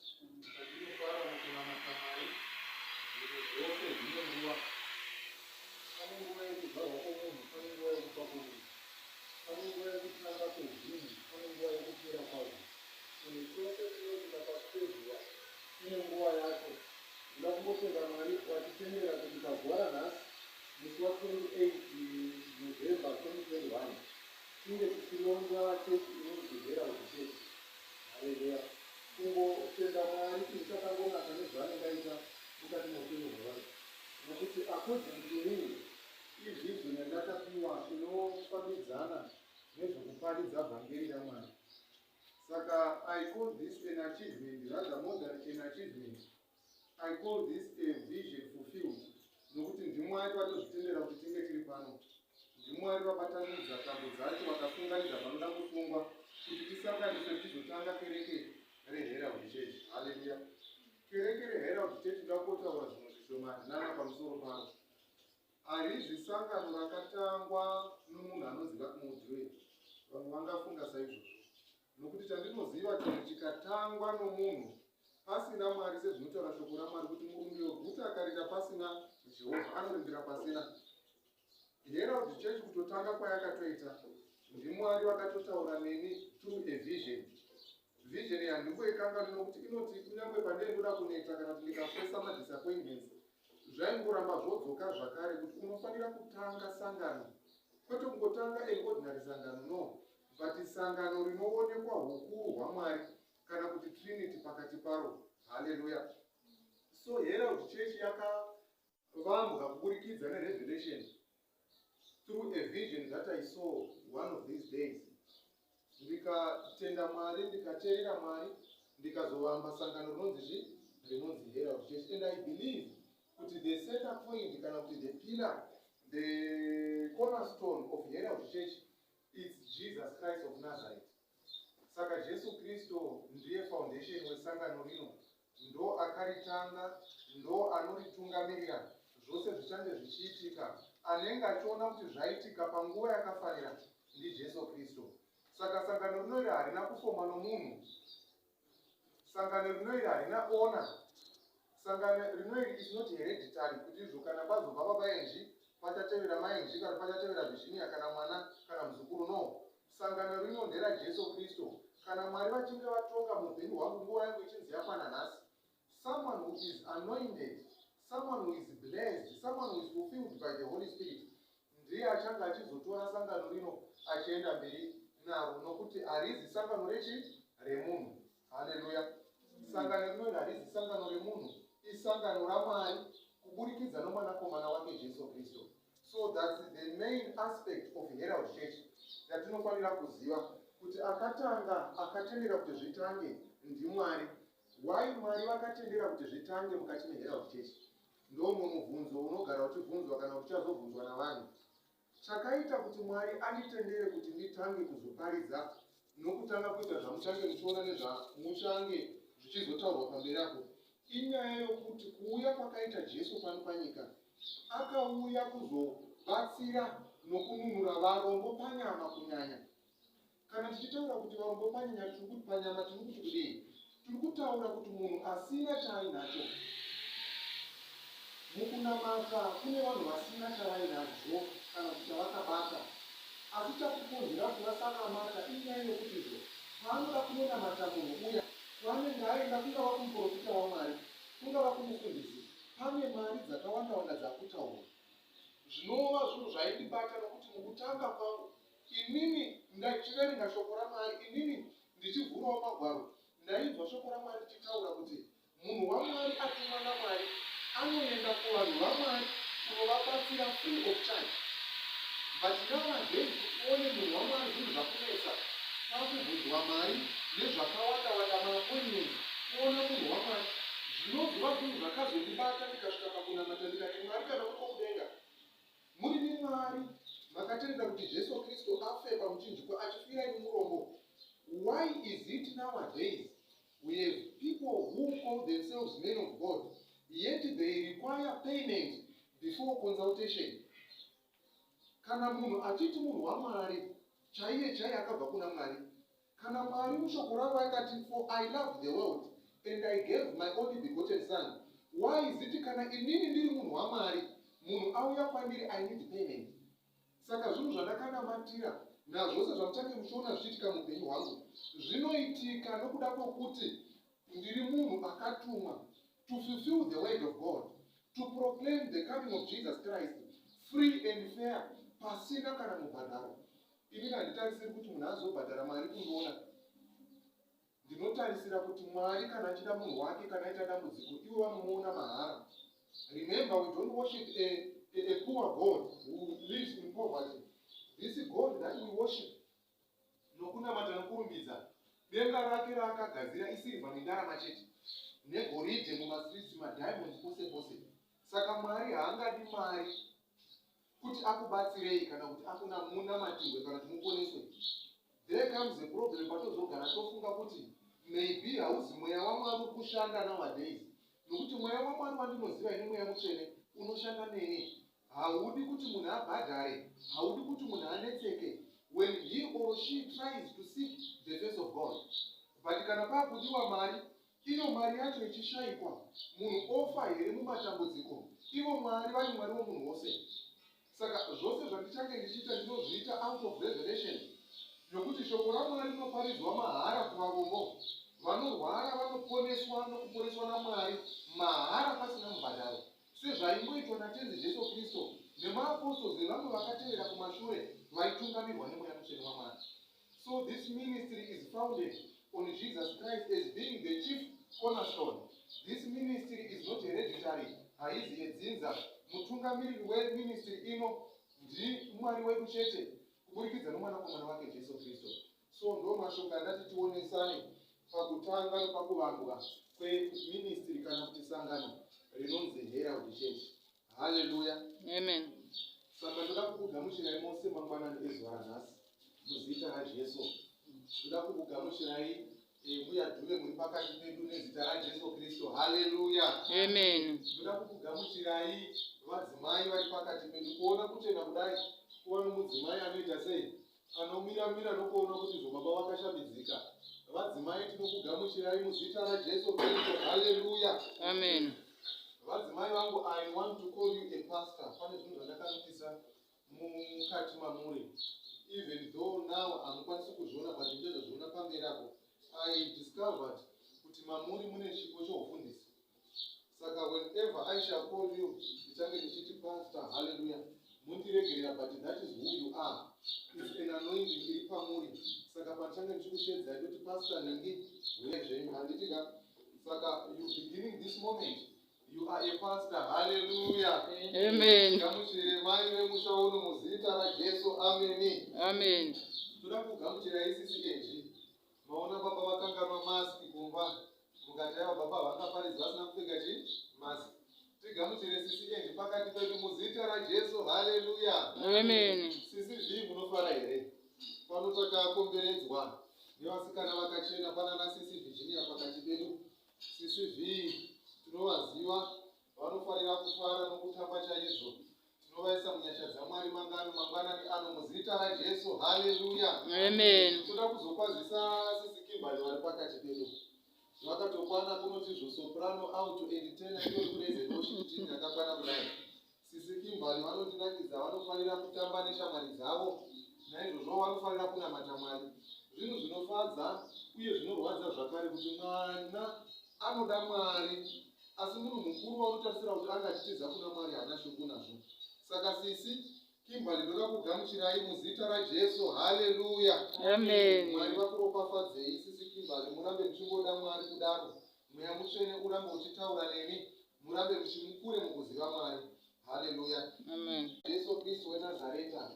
Ndinofara mukunamata Mwari zviro zvose zvine nguva. Pane nguva yekuzvarwa kwomunhu, pane nguva yekufa kwomunhu, pane nguva yekutanga kwezvinhu, pane nguva yekupera kwazvo. Chinhu chose chinoitika pasi pezuva chine nguva yacho. Ndinoda kumbotenda Mwari watitendera kuti pazuva ranhasi musi wa28 November 2021 tinge tichironga chechi inonzi Herald Church. Haleluya. Kungotenda Mwari kuti chakangonaka nezvaanenge aita mukati muupenyu hwavanhu, nokuti according to me izvizvi yandakapiwa inofambidzana nezvokuparidza vhangeri raMwari. Saka I call this an achievement, rather more than an achievement. I call this a vision fulfilled. Nokuti ndiMwari vatozvitendera kuti tinge tiri pano. ndiMwari vabatanidza tambo dzacho vakafunganidza panoda kusungwa kuti tisanganiswe tichizotanga kereke reHerald Church. Haleluya. Kereke reHerald Church ndakotaura zvimwe zvishomanana pamusoro paro. Harizi sangano rakatangwa nomunhu anonziva kumudhiwe. Vamwe vangafunga saizvozvo. Nokuti chandinoziva chinhu chikatangwa nomunhu pasina Mwari, sezvinotaura shoko raMwari kuti murumbi weguta akarinda pasina Jehovha anorindira pasina. Herald Church kutotanga kwayakatoita ndiMwari vakatotaura neni through a vision. Vision yandimboikanganwi nokuti inoti kunyange pandinoda kuneta kana kuti ndikafesa madisappointments zvaingoramba zvodzoka zvakare kuti unofanira kutanga sangano, kwete kungotanga ordinary sangano, no, but sangano rinoonekwa hukuru hwaMwari kana kuti Trinity pakati paro. Haleluya. So Herald Church yakavambwa kuburikidza nerevelation through a vision that I saw one of these days. Ndikatenda Mwari, ndikateerera Mwari, ndikazovamba sangano rinonzi Herald Church. And I believe kuti the center point kana kuti the pillar, the cornerstone of Herald Church is Jesus Christ of Nazareth. Saka Jesu Kristo ndiye foundation wesangano rino, ndo akaritanga, ndo anoritungamirira zvose zvichange zvichiitika. Anenge achiona kuti zvaitika panguva yakafanira ndiJesu Kristo. Saka sangano rino iri harina kufoma nomunhu, sangano rino iri harina ona, sangano rino iri is not hereditary, kuti izvo kana pazobva baba enji pachatevera maenji kana pachatevera Virginia kana mwana kana muzukuru, no. Sangano rino nderaJesu Kristo. Kana Mwari vachinge vatonga muupenyu hwangu nguva yangu ichinzi yakwana nhasi, someone who is anointed, someone who is blessed, someone who is fulfilled by the Holy Spirit ndiye achange achizotora sangano rino achienda mberi naro, nokuti harizi sangano remunhu. Haleluya. Sangano rino harizi sangano remunhu, isangano raMwari kuburikidza nomwanakomana wake Jesu Kristo. So that's the main aspect of Herald Church yatinofanira kuziva kuti akatendera kuti zvitange ndiMwari. Why Mwari vakatendera kuti zvitange mukati meHerald Church? Ndo mubvunzo unogara uchibvunzwa kana uchazobvunzwa navanhu. Chakaita kuti Mwari anditendere kuti nditange kuzoparidza nokutanga kuita zvamuchange muchiona nezvamuchange zvichizotaurwa pamberi apo, inyaya yokuti kuuya kwakaita Jesu pano panyika, akauya kuzobatsira nokununura varombo panyama kunyanya. Kana tichitaura kuti varombo panyanya panyama tiri kuti kudii? Tiri kutaura kuti munhu asina chaainacho. Mukunamata kune vanhu vasina chavainazvo kana kuti chavakabata, asi chakukonzera kuti vasanamata inyaya yokuti izvo paanoda kunonamata munhu uya paanenge aenda, kungava kumuprofita waMwari, kungava kumufundisi, pane mari dzakawanda dzakutaura. Zvinova zvinhu zvaindibata nokuti mukutanga kwangu inini ndachiverenga shoko raMwari, inini ndichivhurawo magwaro, ndainzwa shoko raMwari richitaura kuti munhu waMwari atumwa naMwari anoenda kuvanhu vaMwari kunovabatsira free of charge. But nowadays kuone munhu waMwari zvinhu zvakunesa, pakubvunzwa mari nezvakawanda maappointment kuona munhu waMwari. Zvinobva zvinhu zvakazondibata ndikasvika pakunamata ndikati Mwari kana uri kudenga, muri neMwari makatendera kuti Jesu Kristo afe pamuchinjikwa achifira iri murombo. Why is it nowadays we have people who call themselves men of God, yet they require payment before consultation? Kana munhu achiti munhu waMwari chaiye akabva kuna Mwari, kana Mwari mushoko ravo akati for I love the world and I gave my only begotten son. Why is it kana inini ndiri munhu waMwari, munhu auya kwandiri I need payment. Saka zvinhu zvandakanamatira nazvose zvamuchange muchiona zvichiitika muupenyu hwangu zvinoitika nokuda kwokuti ndiri munhu akatumwa to fulfill the word of God, to proclaim the coming of Jesus Christ free and fair, pasina kana mubhadharo. Ini handitarisiri kuti munhu azobhadhara mari kundiona. Ndinotarisira kuti Mwari kana achida munhu wake kana aita dambudziko ivo vanomuona mahara. Remember, we don't worship a poor God who lives in poverty. This God that we worship, nokunamata nokurumbidza, denga rake raakagadzira isirivha nendarama chete, negoridhe mumastreets, madiamonds pose pose. Saka Mwari haangadi mari kuti akubatsirei kana kuti akunamunamatirwe kana kuti muponeswe. There comes a problem patozogara tofunga kuti maybe hauzi mweya waMwari uri kushanda nowadays, nokuti mweya waMwari wandinoziva ine mweya mutsvene unoshanda neni. Haudi kuti munhu abhadhare, haudi kuti munhu anetseke when he or she tries to seek the face of God. But kana pakudiwa mari, iyo mari yacho ichishayikwa, munhu ofa here mumatambudziko, ivo Mwari vane Mwari womunhu wose. Saka zvose zvandichange ndichiita ndinozviita out of revelation, nokuti shoko raMwari rinoparidzwa mahara kuvarombo. Vanorwara vanoponeswa nokuponeswa naMwari mahara pasina mubhadharo, sezvaingoitwa naTenzi Jesu Kristu nemaapostoli nevamwe vakatevera kumashure vaitungamirwa nemweya mutsvene waMwari. So this ministry is founded on Jesus Christ as being the chief cornerstone. This ministry is not hereditary, haizi yedzinza. Mutungamiriri weministry ino ndiMwari wedu chete kuburikidza nomwanakomana wake Jesu Kristu. So ndo mashoko andati tionesane pakutanga nepakuvambwa kweministry kana kuti sangano rinonzi Herald Church. Hallelujah. Amen. Saka ndoda kukugamuchirai mose mangwanani ezuva ranhasi muzita raJesu. Ndoda kukugamuchirai mbuya dhuve muri pakati pedu nezita raJesu Kristu. Hallelujah. Amen. Ndoda kukugamuchirai vadzimai vari pakati pedu, kuona kutenda kudai, kuona mudzimai anoita sei, anomira nokuona kuti zvobaba vakashambidzika. Vadzimai tinokugamuchirai muzita raJesu Kristu. Hallelujah. Amen. Vadzimai vangu, I want to call you a pastor. Pane zvinhu zvandakanotisa mukati mamuri. Even though now hamukwanisi kuzviona but ndinozozviona pamberi apo. I discovered kuti mamuri mune chipo choufundisi. Saka whenever I shall call you, ndichange ndichiti pastor. Hallelujah. Mundiregerera, but that is who you are. It's an anointing iri pamuri. Saka pandichange ndichikushedzai kuti pastor ningi zvenyu handitika. Saka you beginning this moment, you are a pastor. Hallelujah. Amen. Gamuchire mai vemusha uno muzita raJesu. Amen. Amen. Toda kugamuchirai sisi enji. Maona baba vakanganwa maski kumba. Mukati ava baba vakaparidza vasina kupfeka maski. Tigamuchire sisi enji pakati pedu muzita raJesu. Hallelujah. Amen. Sisi zvi munofara here? Pano takakomberedzwa nevasikana vakachena, pana nasisi Virginia pakati pedu. Sisi zvi tinovaziva, vanofarira kufara nokutamba chaizvo. Tinovaisa munyasha dzaMwari mangwanani ano muzita raJesu. Hallelujah. Amen. Toda kuzokwazisa sisi Kimberly vari pakati pedu. Vakatokwana kunoti zvosoprano out and tenor iyo praise worship team yakakwana kudai. Sisi Kimberly vanondinakidza, vanofarira kutamba neshamwari dzavo, naizvozvo vanofarira kunamata Mwari. Zvinhu zvinofadza uye zvinorwadza zvakare kuti mwana anoda Mwari, asi munhu mukuru vanotarisira kuti angachitiza kuna Mwari haana shoko nazvo. Saka sisi Kimberly ndoda kugamuchirai muzita raJesu. Hallelujah. Amen. Mwari vakuropafadzei sisi Kimberly, murambe muchingoda Mwari kudaro. Mweya mutsvene urambe uchitaura nemi, murambe muchimukure mukuziva Mwari. Hallelujah. Amen. Jesu Kristu weNazareta